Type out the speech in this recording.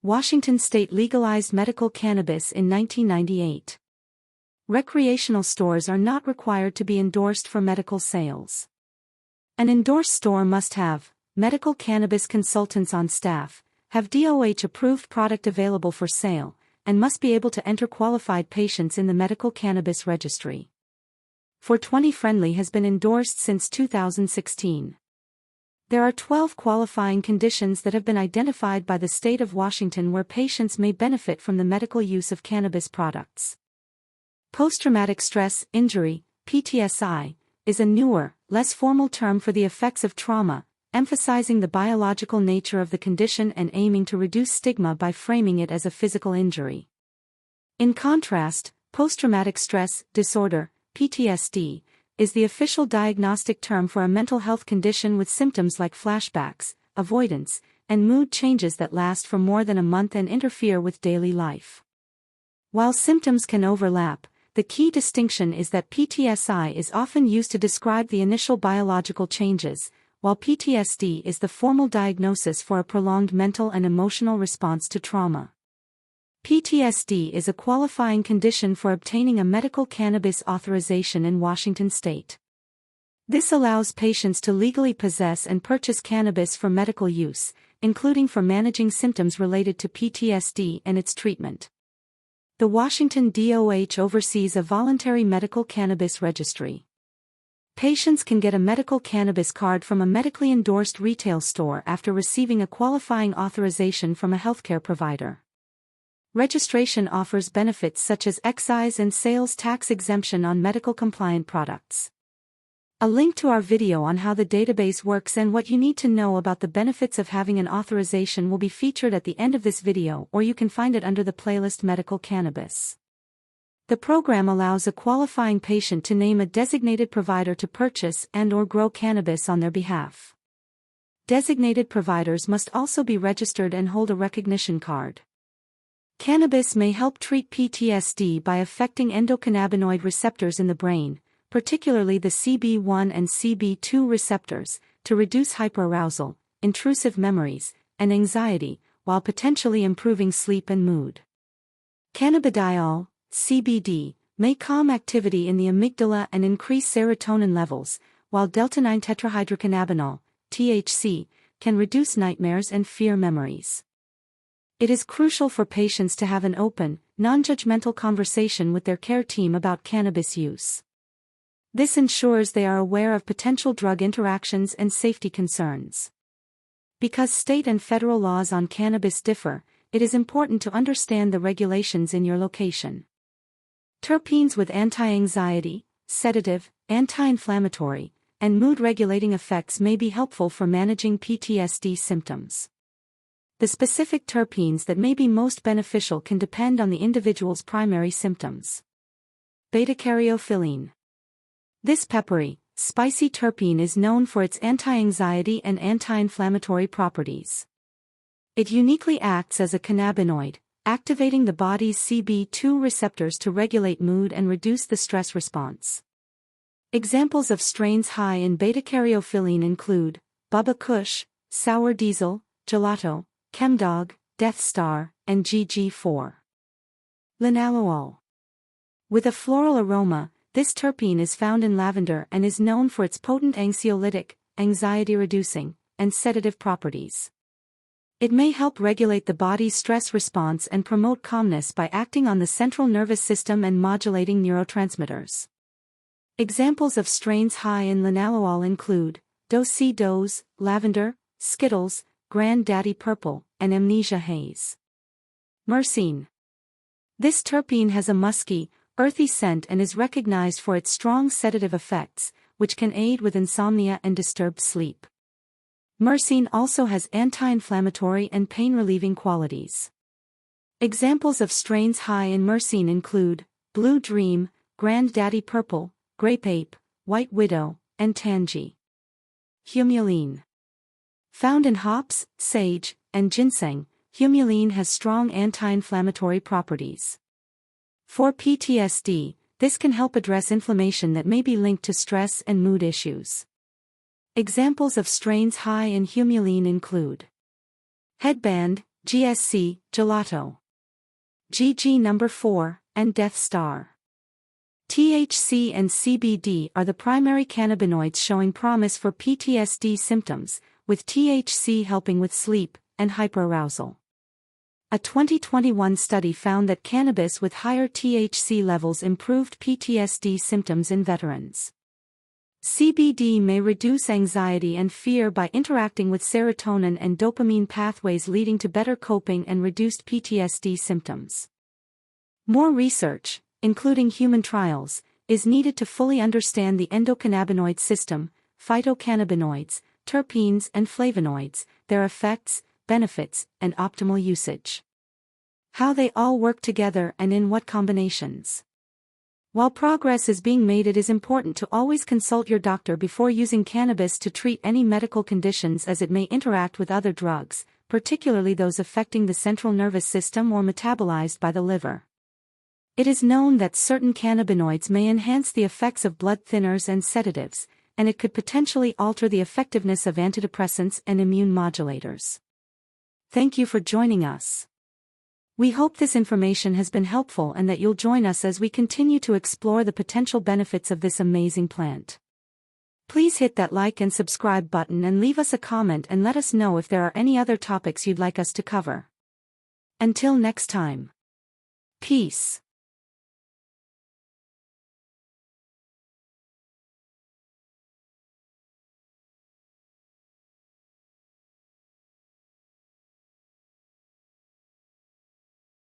Washington state legalized medical cannabis in 1998. Recreational stores are not required to be endorsed for medical sales. An endorsed store must have medical cannabis consultants on staff, have DOH-approved product available for sale, and must be able to enter qualified patients in the medical cannabis registry. 420-friendly has been endorsed since 2016. There are 12 qualifying conditions that have been identified by the state of Washington where patients may benefit from the medical use of cannabis products. Post-traumatic stress injury, PTSI, is a newer, less formal term for the effects of trauma, emphasizing the biological nature of the condition and aiming to reduce stigma by framing it as a physical injury. In contrast, post-traumatic stress disorder, PTSD, is the official diagnostic term for a mental health condition with symptoms like flashbacks, avoidance, and mood changes that last for more than a month and interfere with daily life. While symptoms can overlap, the key distinction is that PTSI is often used to describe the initial biological changes, while PTSD is the formal diagnosis for a prolonged mental and emotional response to trauma. PTSD is a qualifying condition for obtaining a medical cannabis authorization in Washington state. This allows patients to legally possess and purchase cannabis for medical use, including for managing symptoms related to PTSD and its treatment. The Washington DOH oversees a voluntary medical cannabis registry. Patients can get a medical cannabis card from a medically endorsed retail store after receiving a qualifying authorization from a healthcare provider. Registration offers benefits such as excise and sales tax exemption on medical-compliant products. A link to our video on how the database works and what you need to know about the benefits of having an authorization will be featured at the end of this video, or you can find it under the playlist Medical Cannabis. The program allows a qualifying patient to name a designated provider to purchase and/or grow cannabis on their behalf. Designated providers must also be registered and hold a recognition card. Cannabis may help treat PTSD by affecting endocannabinoid receptors in the brain, particularly the CB1 and CB2 receptors, to reduce hyperarousal, intrusive memories, and anxiety, while potentially improving sleep and mood. Cannabidiol, CBD, may calm activity in the amygdala and increase serotonin levels, while delta-9 tetrahydrocannabinol, THC, can reduce nightmares and fear memories. It is crucial for patients to have an open, non-judgmental conversation with their care team about cannabis use. This ensures they are aware of potential drug interactions and safety concerns. Because state and federal laws on cannabis differ, it is important to understand the regulations in your location. Terpenes with anti-anxiety, sedative, anti-inflammatory, and mood-regulating effects may be helpful for managing PTSD symptoms. The specific terpenes that may be most beneficial can depend on the individual's primary symptoms. Beta-caryophyllene. This peppery, spicy terpene is known for its anti-anxiety and anti-inflammatory properties. It uniquely acts as a cannabinoid, activating the body's CB2 receptors to regulate mood and reduce the stress response. Examples of strains high in beta-caryophyllene include Bubba Kush, Sour Diesel, Gelato, Chemdog, Death Star, and GG4. Linalool. With a floral aroma, this terpene is found in lavender and is known for its potent anxiolytic, anxiety-reducing, and sedative properties. It may help regulate the body's stress response and promote calmness by acting on the central nervous system and modulating neurotransmitters. Examples of strains high in linalool include Do-Si-Do's, Lavender, Skittles, Grand-Daddy Purple, and Amnesia Haze. Myrcene. This terpene has a musky, earthy scent and is recognized for its strong sedative effects, which can aid with insomnia and disturbed sleep. Myrcene also has anti-inflammatory and pain-relieving qualities. Examples of strains high in myrcene include Blue Dream, Grand-Daddy Purple, Grape Ape, White Widow, and Tangy. Humulene. Found in hops, sage, and ginseng, humulene has strong anti-inflammatory properties. For PTSD, this can help address inflammation that may be linked to stress and mood issues. Examples of strains high in humulene include Headband, GSC, gelato. GG number 4, and Death Star. THC and CBD are the primary cannabinoids showing promise for PTSD symptoms, with THC helping with sleep and hyperarousal. A 2021 study found that cannabis with higher THC levels improved PTSD symptoms in veterans. CBD may reduce anxiety and fear by interacting with serotonin and dopamine pathways, leading to better coping and reduced PTSD symptoms. More research, including human trials, is needed to fully understand the endocannabinoid system, phytocannabinoids, terpenes and flavonoids, their effects, benefits, and optimal usage. How they all work together and in what combinations. While progress is being made, it is important to always consult your doctor before using cannabis to treat any medical conditions, as it may interact with other drugs, particularly those affecting the central nervous system or metabolized by the liver. It is known that certain cannabinoids may enhance the effects of blood thinners and sedatives, and it could potentially alter the effectiveness of antidepressants and immune modulators. Thank you for joining us. We hope this information has been helpful and that you'll join us as we continue to explore the potential benefits of this amazing plant. Please hit that like and subscribe button and leave us a comment and let us know if there are any other topics you'd like us to cover. Until next time. Peace.